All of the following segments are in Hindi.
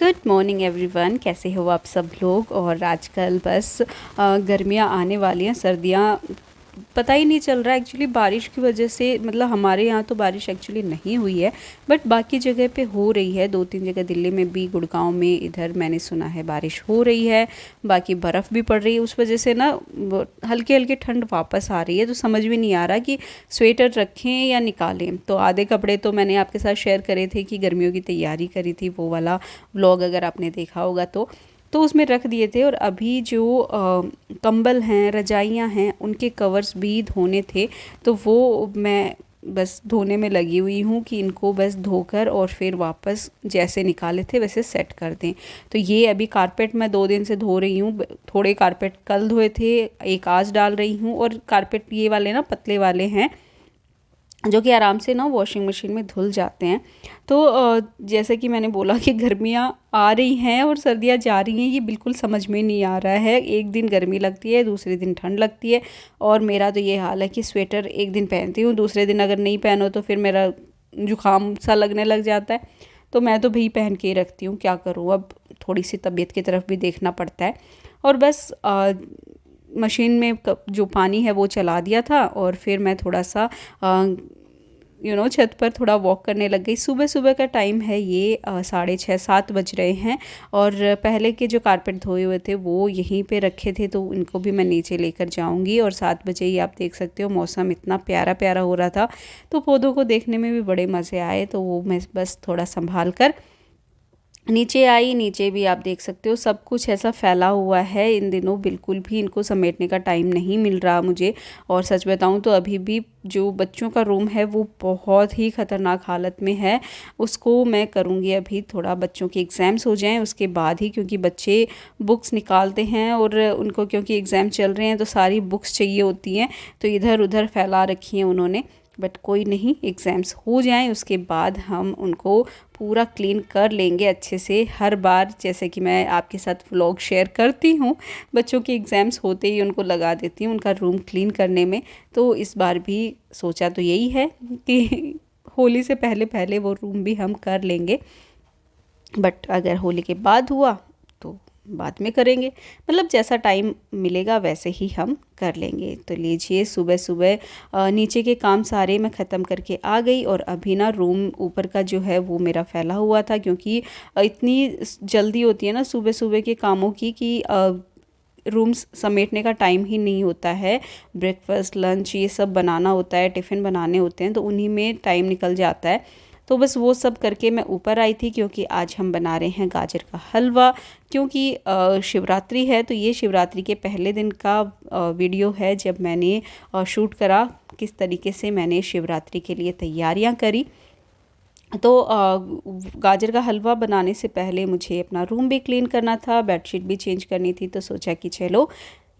गुड मॉर्निंग एवरीवन, कैसे हो आप सब लोग। और आजकल बस गर्मियाँ आने वाली हैं, सर्दियाँ पता ही नहीं चल रहा है एक्चुअली बारिश की वजह से। मतलब हमारे यहाँ तो बारिश एक्चुअली नहीं हुई है, बट बाकी जगह पे हो रही है। 2-3 जगह दिल्ली में भी, गुड़गांव में, इधर मैंने सुना है बारिश हो रही है। बाकी बर्फ़ भी पड़ रही है, उस वजह से ना हल्की हल्की ठंड वापस आ रही है। तो समझ में नहीं आ रहा कि स्वेटर रखें या निकालें। तो आधे कपड़े तो मैंने आपके साथ शेयर करे थे कि गर्मियों की तैयारी करी थी, वो वाला व्लॉग अगर आपने देखा होगा तो उसमें रख दिए थे। और अभी जो कंबल हैं, रजाइयाँ हैं, उनके कवर्स भी धोने थे। तो वो मैं बस धोने में लगी हुई हूँ कि इनको बस धोकर और फिर वापस जैसे निकाले थे वैसे सेट कर दें। तो ये अभी कारपेट मैं 2 दिन से धो रही हूँ। थोड़े कारपेट कल धोए थे, एक आज डाल रही हूँ। और कारपेट ये वाले ना पतले वाले हैं जो कि आराम से ना वॉशिंग मशीन में धुल जाते हैं। तो जैसे कि मैंने बोला कि गर्मियाँ आ रही हैं और सर्दियाँ जा रही हैं, ये बिल्कुल समझ में नहीं आ रहा है। एक दिन गर्मी लगती है, दूसरे दिन ठंड लगती है। और मेरा तो ये हाल है कि स्वेटर एक दिन पहनती हूँ, दूसरे दिन अगर नहीं पहनो तो फिर मेरा जुकाम सा लगने लग जाता है। तो मैं तो भी पहन के ही रखती हूँ, क्या करूँ अब। थोड़ी सी तबीयत की तरफ भी देखना पड़ता है। और बस मशीन में जो पानी है वो चला दिया था और फिर मैं थोड़ा सा छत पर थोड़ा वॉक करने लग गई। सुबह सुबह का टाइम है ये, 6:30-7 बज रहे हैं। और पहले के जो कारपेट धोए हुए थे वो यहीं पे रखे थे, तो इनको भी मैं नीचे लेकर जाऊंगी। और 7 बजे ही आप देख सकते हो मौसम इतना प्यारा प्यारा हो रहा था, तो पौधों को देखने में भी बड़े मज़े आए। तो वो मैं बस थोड़ा संभाल कर नीचे आई। नीचे भी आप देख सकते हो सब कुछ ऐसा फैला हुआ है इन दिनों, बिल्कुल भी इनको समेटने का टाइम नहीं मिल रहा मुझे। और सच बताऊं तो अभी भी जो बच्चों का रूम है वो बहुत ही ख़तरनाक हालत में है। उसको मैं करूँगी अभी, थोड़ा बच्चों के एग्ज़ाम्स हो जाएं उसके बाद ही, क्योंकि बच्चे बुक्स निकालते हैं और उनको क्योंकि एग्ज़ाम चल रहे हैं तो सारी बुक्स चाहिए होती हैं। तो इधर उधर फैला रखी हैं उन्होंने। बट कोई नहीं, एग्ज़ाम्स हो जाएं उसके बाद हम उनको पूरा क्लीन कर लेंगे अच्छे से। हर बार जैसे कि मैं आपके साथ व्लॉग शेयर करती हूँ, बच्चों के एग्ज़ाम्स होते ही उनको लगा देती हूँ उनका रूम क्लीन करने में। तो इस बार भी सोचा तो यही है कि होली से पहले पहले वो रूम भी हम कर लेंगे। बट अगर होली के बाद हुआ तो बाद में करेंगे, मतलब जैसा टाइम मिलेगा वैसे ही हम कर लेंगे। तो लीजिए, सुबह सुबह नीचे के काम सारे मैं ख़त्म करके आ गई। और अभी ना रूम ऊपर का जो है वो मेरा फैला हुआ था, क्योंकि इतनी जल्दी होती है ना सुबह सुबह के कामों की कि रूम्स समेटने का टाइम ही नहीं होता है। ब्रेकफास्ट, लंच, ये सब बनाना होता है, टिफ़िन बनाने होते हैं, तो उन्हीं में टाइम निकल जाता है। तो बस वो सब करके मैं ऊपर आई थी, क्योंकि आज हम बना रहे हैं गाजर का हलवा। क्योंकि शिवरात्रि है, तो ये शिवरात्रि के पहले दिन का वीडियो है जब मैंने शूट करा, किस तरीके से मैंने शिवरात्रि के लिए तैयारियां करी। तो गाजर का हलवा बनाने से पहले मुझे अपना रूम भी क्लीन करना था, बेडशीट भी चेंज करनी थी। तो सोचा कि चलो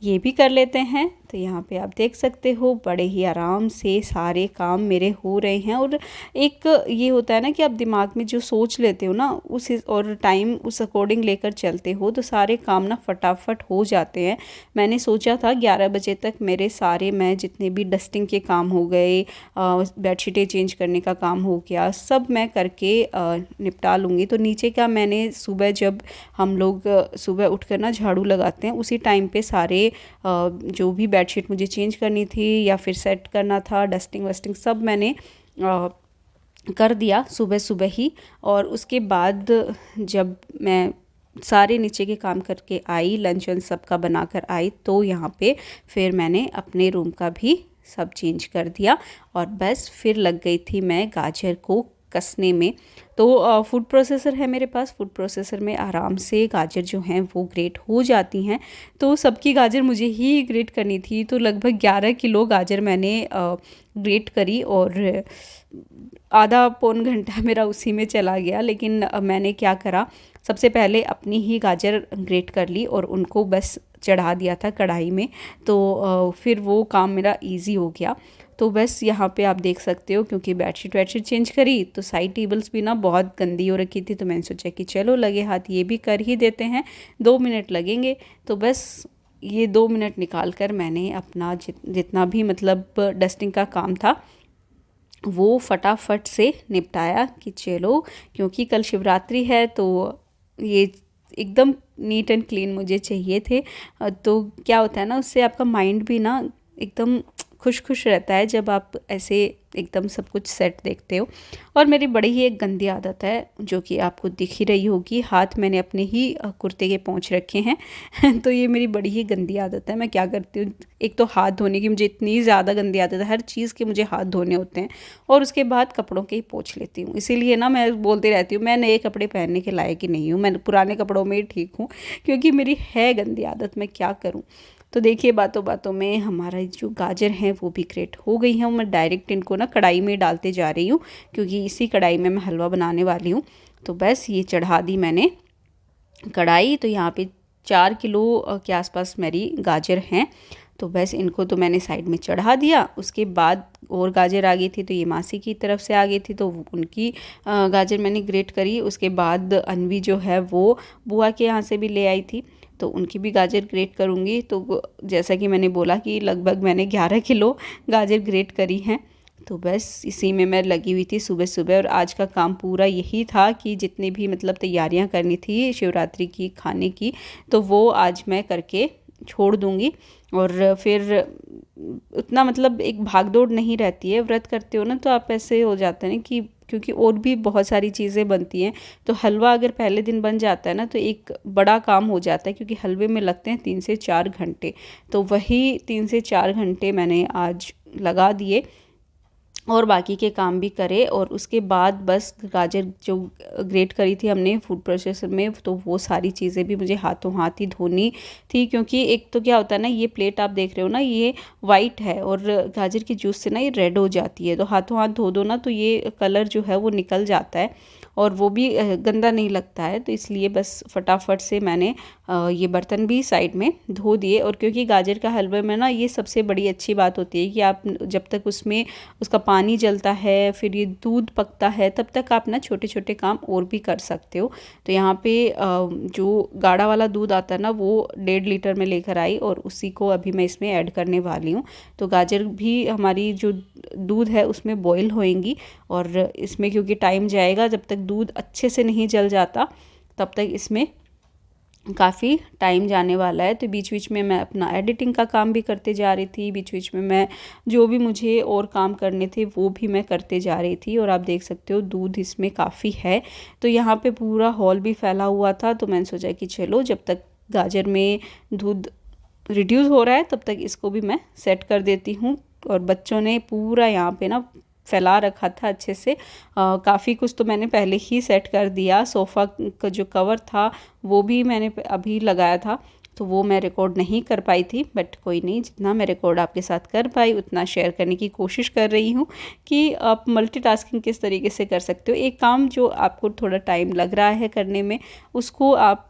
ये भी कर लेते हैं। तो यहाँ पे आप देख सकते हो बड़े ही आराम से सारे काम मेरे हो रहे हैं। और एक ये होता है ना कि आप दिमाग में जो सोच लेते हो ना उस और टाइम उस अकॉर्डिंग लेकर चलते हो, तो सारे काम ना फटाफट हो जाते हैं। मैंने सोचा था 11 बजे तक मेरे सारे, मैं जितने भी डस्टिंग के काम हो गए, बेडशीटें चेंज करने का काम हो गया, सब मैं करके निपटा लूँगी। तो नीचे का मैंने सुबह, जब हम लोग सुबह उठकर ना झाड़ू लगाते हैं, उसी टाइम पे सारे जो भी बेडशीट मुझे चेंज करनी थी या फिर सेट करना था, डस्टिंग वस्टिंग सब मैंने कर दिया सुबह सुबह ही। और उसके बाद जब मैं सारे नीचे के काम करके आई, लंच वंच सबका बनाकर आई, तो यहाँ पे फिर मैंने अपने रूम का भी सब चेंज कर दिया। और बस फिर लग गई थी मैं गाजर को कसने में। तो फूड प्रोसेसर है मेरे पास, फूड प्रोसेसर में आराम से गाजर जो हैं वो ग्रेट हो जाती हैं। तो सबकी गाजर मुझे ही ग्रेट करनी थी, तो लगभग 11 किलो गाजर मैंने ग्रेट करी। और आधा पौन घंटा मेरा उसी में चला गया। लेकिन मैंने क्या करा, सबसे पहले अपनी ही गाजर ग्रेट कर ली और उनको बस चढ़ा दिया था कढ़ाई में। तो फिर वो काम मेरा इजी हो गया। तो बस यहाँ पे आप देख सकते हो, क्योंकि बेडशीट वेडशीट चेंज करी तो साइड टेबल्स भी ना बहुत गंदी हो रखी थी। तो मैंने सोचा कि चलो लगे हाथ ये भी कर ही देते हैं, 2 मिनट लगेंगे। तो बस ये 2 मिनट निकाल कर मैंने अपना जितना भी मतलब डस्टिंग का काम था वो फटाफट से निपटाया कि चलो, क्योंकि कल शिवरात्रि है तो ये एकदम नीट एंड क्लीन मुझे चाहिए थे। तो क्या होता है ना, उससे आपका माइंड भी ना एकदम खुश खुश रहता है जब आप ऐसे एकदम सब कुछ सेट देखते हो। और मेरी बड़ी ही एक गंदी आदत है जो कि आपको दिख ही रही होगी, हाथ मैंने अपने ही कुर्ते के पोंछ रखे हैं तो ये मेरी बड़ी ही गंदी आदत है। मैं क्या करती हूँ, एक तो हाथ धोने की मुझे इतनी ज़्यादा गंदी आदत है, हर चीज़ के मुझे हाथ धोने होते हैं और उसके बाद कपड़ों के ही पोंछ लेती हूँ। इसीलिए ना मैं बोलती रहती हूँ मैं नए कपड़े पहनने के लायक ही नहीं हूँ, मैं पुराने कपड़ों में ही ठीक हूँ, क्योंकि मेरी है गंदी आदत, मैं क्या करूँ। तो देखिए बातों बातों में हमारा जो गाजर हैं वो भी ग्रेट हो गई हैं। मैं डायरेक्ट इनको ना कढ़ाई में डालते जा रही हूँ, क्योंकि इसी कढ़ाई में मैं हलवा बनाने वाली हूँ। तो बस ये चढ़ा दी मैंने कढ़ाई। तो यहाँ पे 4 किलो के आसपास मेरी गाजर हैं। तो बस इनको तो मैंने साइड में चढ़ा दिया। उसके बाद और गाजर आ गई थी, तो ये मासी की तरफ से आ गई थी, तो उनकी गाजर मैंने ग्रेट करी। उसके बाद अनवी जो है वो बुआ के यहाँ से भी ले आई थी, तो उनकी भी गाजर ग्रेट करूँगी। तो जैसा कि मैंने बोला कि लगभग मैंने 11 किलो गाजर ग्रेट करी हैं। तो बस इसी में मैं लगी हुई थी सुबह सुबह। और आज का काम पूरा यही था कि जितनी भी मतलब तैयारियां करनी थी शिवरात्रि की खाने की, तो वो आज मैं करके छोड़ दूँगी। और फिर उतना मतलब एक भागदौड़ नहीं रहती है। व्रत करते हो ना तो आप ऐसे हो जाते हैं कि क्योंकि और भी बहुत सारी चीज़ें बनती हैं, तो हलवा अगर पहले दिन बन जाता है ना तो एक बड़ा काम हो जाता है, क्योंकि हलवे में लगते हैं 3 से 4 घंटे। तो वही 3 से 4 घंटे मैंने आज लगा दिए और बाकी के काम भी करे। और उसके बाद बस गाजर जो ग्रेट करी थी हमने फूड प्रोसेसर में, तो वो सारी चीज़ें भी मुझे हाथों हाथ ही धोनी थी, क्योंकि एक तो क्या होता है ना, ये प्लेट आप देख रहे हो ना, ये वाइट है और गाजर के जूस से ना ये रेड हो जाती है। तो हाथों हाथ धो दो ना तो ये कलर जो है वो निकल जाता है और वो भी गंदा नहीं लगता है। तो इसलिए बस फटाफट से मैंने ये बर्तन भी साइड में धो दिए। और क्योंकि गाजर का हलवे में ना ये सबसे बड़ी अच्छी बात होती है कि आप जब तक उसमें उसका पानी जलता है, फिर ये दूध पकता है, तब तक आप ना छोटे छोटे काम और भी कर सकते हो। तो यहाँ पे जो गाढ़ा वाला दूध आता है ना वो 1.5 लीटर में लेकर आई और उसी को अभी मैं इसमें ऐड करने वाली हूँ। तो गाजर भी हमारी जो दूध है उसमें बॉईल होएंगी और इसमें क्योंकि टाइम जाएगा, जब तक दूध अच्छे से नहीं जल जाता तब तक इसमें काफ़ी टाइम जाने वाला है। तो बीच बीच में मैं अपना एडिटिंग का काम भी करते जा रही थी, बीच बीच में मैं जो भी मुझे और काम करने थे वो भी मैं करते जा रही थी। और आप देख सकते हो दूध इसमें काफ़ी है। तो यहाँ पे पूरा हॉल भी फैला हुआ था, तो मैंने सोचा कि चलो जब तक गाजर में दूध रिड्यूस हो रहा है तब तक इसको भी मैं सेट कर देती हूँ। और बच्चों ने पूरा यहाँ पे ना फैला रखा था अच्छे से, काफ़ी कुछ तो मैंने पहले ही सेट कर दिया। सोफ़ा का जो कवर था वो भी मैंने अभी लगाया था, तो वो मैं रिकॉर्ड नहीं कर पाई थी, बट कोई नहीं, जितना मैं रिकॉर्ड आपके साथ कर पाई उतना शेयर करने की कोशिश कर रही हूँ कि आप मल्टीटास्किंग किस तरीके से कर सकते हो। एक काम जो आपको थोड़ा टाइम लग रहा है करने में, उसको आप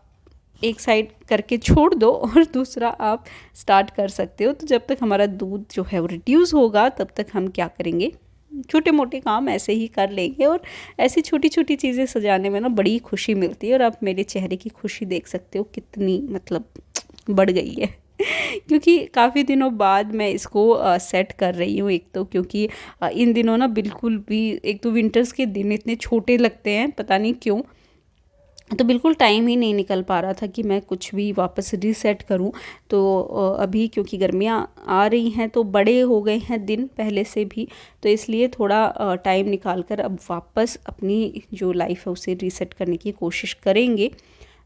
एक साइड करके छोड़ दो और दूसरा आप स्टार्ट कर सकते हो। तो जब तक हमारा दूध जो है वो रिड्यूस होगा तब तक हम क्या करेंगे, छोटे मोटे काम ऐसे ही कर लेंगे। और ऐसी छोटी छोटी चीज़ें सजाने में ना बड़ी खुशी मिलती है। और आप मेरे चेहरे की खुशी देख सकते हो कितनी मतलब बढ़ गई है क्योंकि काफ़ी दिनों बाद मैं इसको सेट कर रही हूँ। एक तो क्योंकि इन दिनों ना बिल्कुल भी, एक तो विंटर्स के दिन इतने छोटे लगते हैं पता नहीं क्यों, तो बिल्कुल टाइम ही नहीं निकल पा रहा था कि मैं कुछ भी वापस रीसेट करूं। तो अभी क्योंकि गर्मियां आ रही हैं तो बड़े हो गए हैं दिन पहले से भी, तो इसलिए थोड़ा टाइम निकाल कर अब वापस अपनी जो लाइफ है उसे रीसेट करने की कोशिश करेंगे।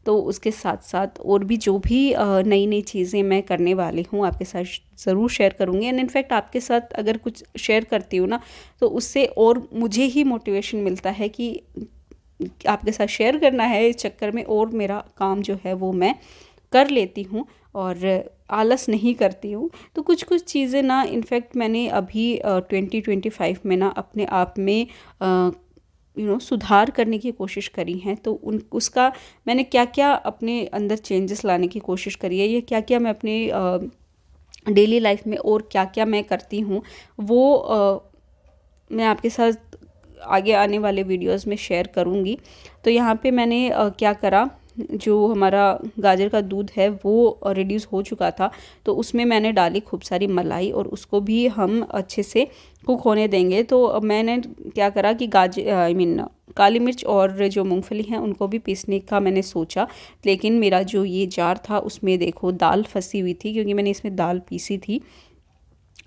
तो उसके साथ साथ और भी जो भी नई नई चीज़ें मैं करने वाली हूँ आपके साथ ज़रूर शेयर करूँगी। एंड इनफैक्ट आपके साथ अगर कुछ शेयर करती हूँ ना तो उससे और मुझे ही मोटिवेशन मिलता है कि आपके साथ शेयर करना है, इस चक्कर में और मेरा काम जो है वो मैं कर लेती हूँ और आलस नहीं करती हूँ। तो कुछ कुछ चीज़ें ना इनफैक्ट मैंने अभी 2025 में ना अपने आप में सुधार करने की कोशिश करी हैं। तो उसका मैंने क्या क्या अपने अंदर चेंजेस लाने की कोशिश करी है, ये क्या क्या मैं अपनी डेली लाइफ में और क्या क्या मैं करती हूँ वो मैं आपके साथ आगे आने वाले वीडियोस में शेयर करूँगी। तो यहाँ पे मैंने क्या करा जो हमारा गाजर का दूध है वो रिड्यूस हो चुका था, तो उसमें मैंने डाली खूब सारी मलाई और उसको भी हम अच्छे से कुक होने देंगे। तो अब मैंने क्या करा कि काली मिर्च और जो मूंगफली हैं उनको भी पीसने का मैंने सोचा, लेकिन मेरा जो ये जार था उसमें देखो दाल फंसी हुई थी, क्योंकि मैंने इसमें दाल पीसी थी,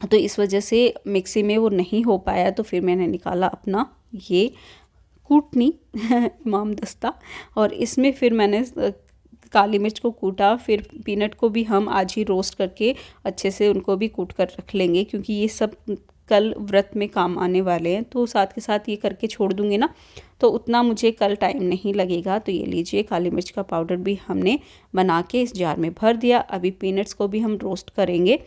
तो इस वजह से मिक्सी में वो नहीं हो पाया। तो फिर मैंने निकाला अपना ये कूटनी इमाम दस्ता, और इसमें फिर मैंने काली मिर्च को कूटा। फिर पीनट को भी हम आज ही रोस्ट करके अच्छे से उनको भी कूट कर रख लेंगे, क्योंकि ये सब कल व्रत में काम आने वाले हैं। तो साथ के साथ ये करके छोड़ दूँगी ना, तो उतना मुझे कल टाइम नहीं लगेगा। तो ये लीजिए, काली मिर्च का पाउडर भी हमने बना के इस जार में भर दिया। अभी पीनट्स को भी हम रोस्ट करेंगे,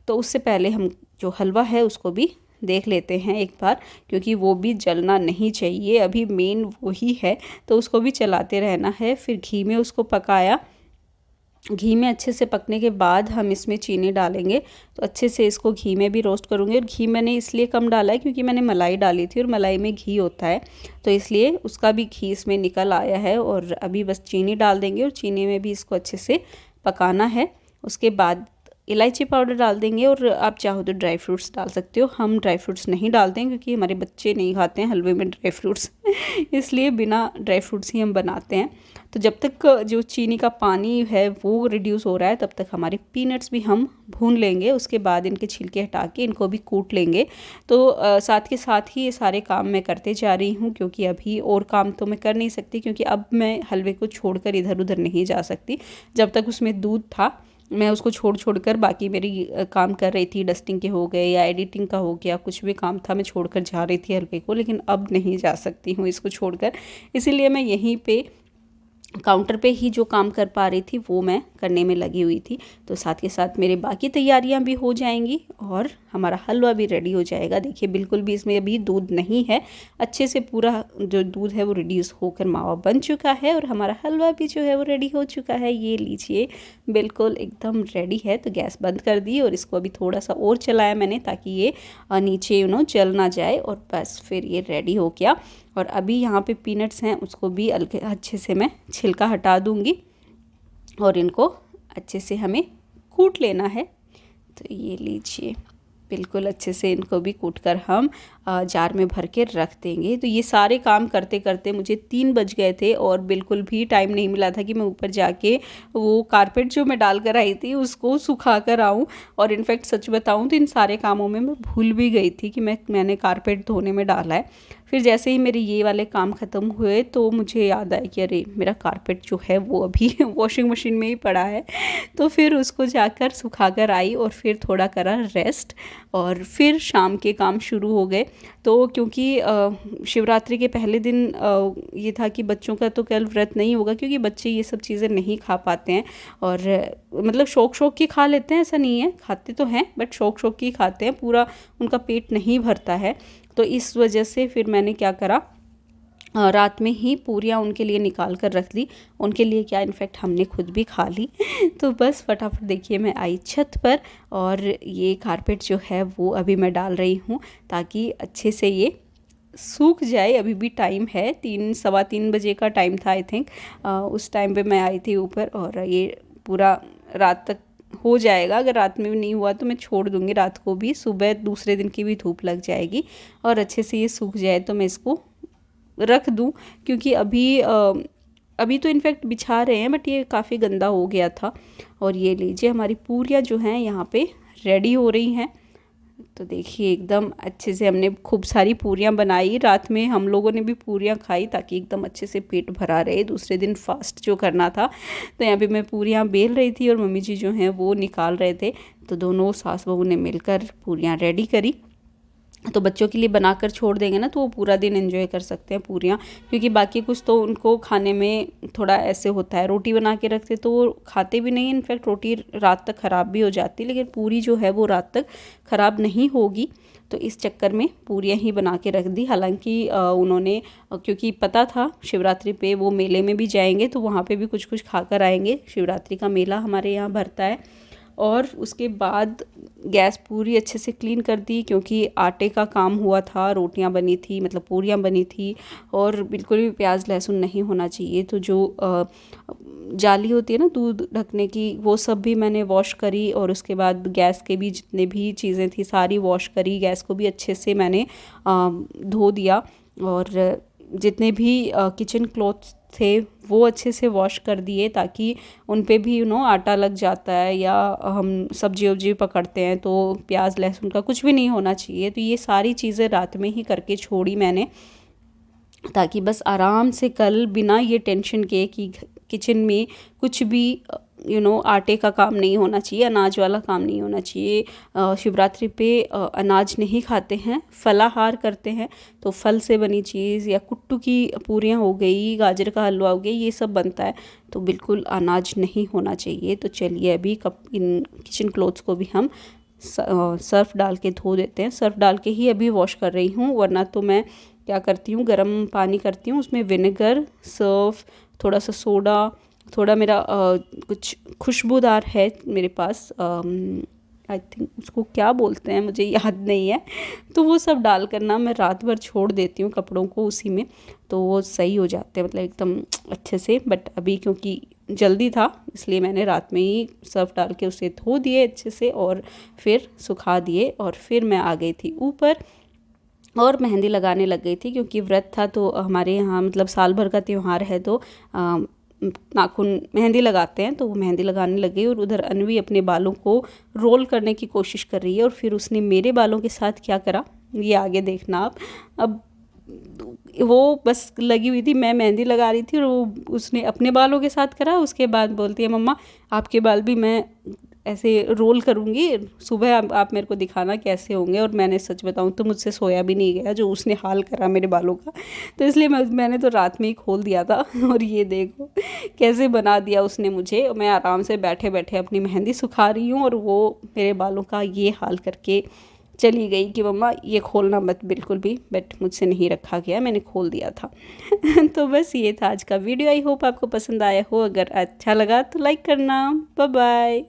तो उससे पहले हम जो हलवा है उसको भी देख लेते हैं एक बार, क्योंकि वो भी जलना नहीं चाहिए, अभी मेन वही है, तो उसको भी चलाते रहना है। फिर घी में उसको पकाया। घी में अच्छे से पकने के बाद हम इसमें चीनी डालेंगे, तो अच्छे से इसको घी में भी रोस्ट करूँगी। और घी मैंने इसलिए कम डाला है क्योंकि मैंने मलाई डाली थी और मलाई में घी होता है, तो इसलिए उसका भी घी इसमें निकल आया है। और अभी बस चीनी डाल देंगे और चीनी में भी इसको अच्छे से पकाना है। उसके बाद इलायची पाउडर डाल देंगे, और आप चाहो तो ड्राई फ्रूट्स डाल सकते हो। हम ड्राई फ्रूट्स नहीं डालते हैं क्योंकि हमारे बच्चे नहीं खाते हैं हलवे में ड्राई फ्रूट्स इसलिए बिना ड्राई फ्रूट्स ही हम बनाते हैं। तो जब तक जो चीनी का पानी है वो रिड्यूस हो रहा है, तब तक हमारे पीनट्स भी हम भून लेंगे। उसके बाद इनके छिलके हटा के इनको भी कूट लेंगे। तो साथ के साथ ही ये सारे काम मैं करते जा रही हूँ, क्योंकि अभी और काम तो मैं कर नहीं सकती, क्योंकि अब मैं हलवे को छोड़कर इधर उधर नहीं जा सकती। जब तक उसमें दूध था मैं उसको छोड़ कर बाकी मेरी काम कर रही थी, डस्टिंग के हो गए या एडिटिंग का हो गया, कुछ भी काम था मैं छोड़कर जा रही थी हलवे को। लेकिन अब नहीं जा सकती हूँ इसको छोड़कर, इसीलिए मैं यहीं पे काउंटर पे ही जो काम कर पा रही थी वो मैं करने में लगी हुई थी। तो साथ के साथ मेरे बाकी तैयारियां भी हो जाएंगी और हमारा हलवा भी रेडी हो जाएगा। देखिए बिल्कुल भी इसमें अभी दूध नहीं है, अच्छे से पूरा जो दूध है वो रिड्यूस होकर मावा बन चुका है, और हमारा हलवा भी जो है वो रेडी हो चुका है। ये लीजिए बिल्कुल एकदम रेडी है। तो गैस बंद कर दी और इसको अभी थोड़ा सा और चलाया मैंने, ताकि ये नीचे जल ना जाए, और बस फिर ये रेडी हो गया। और अभी यहाँ पे पीनट्स हैं उसको भी अच्छे से मैं छिलका हटा दूँगी, और इनको अच्छे से हमें कूट लेना है। तो ये लीजिए बिल्कुल अच्छे से इनको भी कूट कर हम जार में भर के रख देंगे। तो ये सारे काम करते करते मुझे 3 बज गए थे, और बिल्कुल भी टाइम नहीं मिला था कि मैं ऊपर जाके वो कारपेट जो मैं डाल कर आई थी उसको सुखा कर आऊँ। और इनफैक्ट सच बताऊँ तो इन सारे कामों में मैं भूल भी गई थी कि मैंने कारपेट धोने में डाला है। फिर जैसे ही मेरे ये वाले काम ख़त्म हुए तो मुझे याद आया कि अरे मेरा कारपेट जो है वो अभी वॉशिंग मशीन में ही पड़ा है। तो फिर उसको जाकर सुखा कर आई और फिर थोड़ा करा रेस्ट, और फिर शाम के काम शुरू हो गए। तो क्योंकि शिवरात्रि के पहले दिन ये था कि बच्चों का तो कल व्रत नहीं होगा, क्योंकि बच्चे ये सब चीज़ें नहीं खा पाते हैं, और मतलब शौक की खा लेते हैं, ऐसा नहीं है, खाते तो हैं बट शौक की खाते हैं, पूरा उनका पेट नहीं भरता है। तो इस वजह से फिर मैंने क्या करा, रात में ही पूरियाँ उनके लिए निकाल कर रख दी। उनके लिए क्या, इनफैक्ट हमने खुद भी खा ली। तो बस फटाफट देखिए मैं आई छत पर, और ये कारपेट जो है वो अभी मैं डाल रही हूँ ताकि अच्छे से ये सूख जाए। अभी भी टाइम है, 3 सवा 3 बजे का टाइम था आई थिंक। उस टाइम पे मैं आई थी ऊपर, और ये पूरा रात तक हो जाएगा। अगर रात में भी नहीं हुआ तो मैं छोड़ दूँगी रात को भी, सुबह दूसरे दिन की भी धूप लग जाएगी, और अच्छे से ये सूख जाए तो मैं इसको रख दूँ। क्योंकि अभी तो इनफैक्ट बिछा रहे हैं बट ये काफ़ी गंदा हो गया था। और ये लीजिए हमारी पूरियाँ जो हैं यहाँ पे रेडी हो रही हैं। तो देखिए एकदम अच्छे से हमने खूब सारी पूरियाँ बनाई, रात में हम लोगों ने भी पूरियाँ खाई ताकि एकदम अच्छे से पेट भरा रहे, दूसरे दिन फास्ट जो करना था। तो यहाँ पे मैं पूरियाँ बेल रही थी और मम्मी जी जो हैं वो निकाल रहे थे। तो दोनों सास बहू ने मिलकर पूरियाँ रेडी करी। तो बच्चों के लिए बनाकर छोड़ देंगे ना तो वो पूरा दिन एंजॉय कर सकते हैं पूरियाँ, क्योंकि बाकी कुछ तो उनको खाने में थोड़ा ऐसे होता है। रोटी बना के रखते तो वो खाते भी नहीं, इनफैक्ट रोटी रात तक ख़राब भी हो जाती, लेकिन पूरी जो है वो रात तक ख़राब नहीं होगी। तो इस चक्कर में पूरियाँ ही बना के रख दी। हालांकि उन्होंने, क्योंकि पता था शिवरात्रि पे वो मेले में भी जाएंगे तो वहाँ पे भी कुछ कुछ खा कर आएंगे। शिवरात्रि का मेला हमारे यहाँ भरता है। और उसके बाद गैस पूरी अच्छे से क्लीन कर दी, क्योंकि आटे का काम हुआ था, रोटियां बनी थी, मतलब पूरियां बनी थी, और बिल्कुल भी प्याज लहसुन नहीं होना चाहिए। तो जो जाली होती है ना दूध ढकने की, वो सब भी मैंने वॉश करी। और उसके बाद गैस के भी जितने भी चीज़ें थी सारी वॉश करी। गैस को भी अच्छे से मैंने धो दिया। और जितने भी किचन क्लॉथ्स थे वो अच्छे से वॉश कर दिए, ताकि उन पे भी आटा लग जाता है, या हम सब्जी वब्जी पकड़ते हैं तो प्याज लहसुन का कुछ भी नहीं होना चाहिए। तो ये सारी चीज़ें रात में ही करके छोड़ी मैंने, ताकि बस आराम से कल बिना ये टेंशन के कि किचन में कुछ भी आटे का काम नहीं होना चाहिए, अनाज वाला काम नहीं होना चाहिए। शिवरात्रि पे अनाज नहीं खाते हैं, फलाहार करते हैं। तो फल से बनी चीज़ या कुट्टू की पूरियाँ हो गई, गाजर का हलवा हो गया, ये सब बनता है। तो बिल्कुल अनाज नहीं होना चाहिए। तो चलिए अभी इन किचन क्लोथ्स को भी हम सर्फ़ डाल के धो देते हैं। सर्फ़ डाल के ही अभी वॉश कर रही हूँ, वरना तो मैं क्या करती हूँ, गर्म पानी करती हूँ, उसमें विनेगर, सर्फ़, थोड़ा सा सोडा, थोड़ा मेरा कुछ खुशबूदार है मेरे पास, आई थिंक उसको क्या बोलते हैं मुझे याद नहीं है। तो वो सब डाल कर ना मैं रात भर छोड़ देती हूँ कपड़ों को उसी में, तो वो सही हो जाते हैं, मतलब एकदम अच्छे से। बट अभी क्योंकि जल्दी था इसलिए मैंने रात में ही सर्फ़ डाल के उसे धो दिए अच्छे से और फिर सुखा दिए। और फिर मैं आ गई थी ऊपर और मेहंदी लगाने लग गई थी, क्योंकि व्रत था। तो हमारे यहाँ मतलब साल भर का त्यौहार है, तो नाखून मेहंदी लगाते हैं, तो वो मेहंदी लगाने लग गई। और उधर अनवी अपने बालों को रोल करने की कोशिश कर रही है, और फिर उसने मेरे बालों के साथ क्या करा ये आगे देखना आप। अब वो बस लगी हुई थी, मैं मेहंदी लगा रही थी, और वो उसने अपने बालों के साथ करा। उसके बाद बोलती है मम्मा आपके बाल भी मैं ऐसे रोल करूँगी, सुबह आप मेरे को दिखाना कैसे होंगे। और मैंने सच बताऊँ तो मुझसे सोया भी नहीं गया जो उसने हाल करा मेरे बालों का। तो इसलिए मैंने तो रात में ही खोल दिया था। और ये देखो कैसे बना दिया उसने मुझे। मैं आराम से बैठे बैठे अपनी मेहंदी सुखा रही हूँ, और वो मेरे बालों का ये हाल करके चली गई कि मम्मा ये खोलना मत बिल्कुल भी। बट मुझसे नहीं रखा गया, मैंने खोल दिया था। तो बस ये था आज का वीडियो। आई होप आपको पसंद आया हो। अगर अच्छा लगा तो लाइक करना। Bye bye.